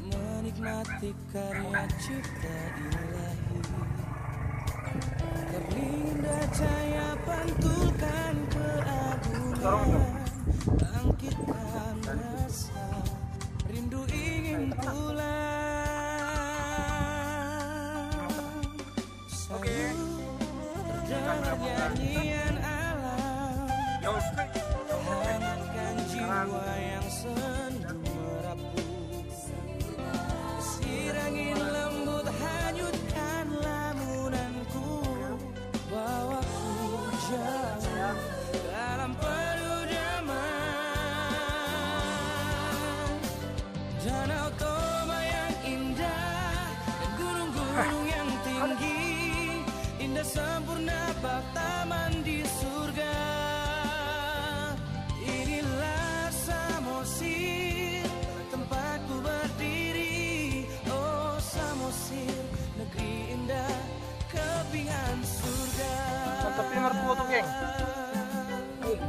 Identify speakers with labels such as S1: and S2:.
S1: Menikmati karya cipta ilahi, terlinda cahaya pantulkan keagungan, bangkitkan rasa rindu ingin pulang. Sayu terdengar nyanyian alam, hangatkan jiwa yang sendu merapu. Angin lembut hanyutkan lamunanku, bawaku jauh dalam penuh damai. Danau Toba yang indah dan gunung-gunung yang tinggi, indah sempurna bak taman di surga. Inilah Samosir, tempatku berdiri. Samosir, negeri indah, kepingan surga.
S2: Mantap, ini mertua tuh, geng. Ini.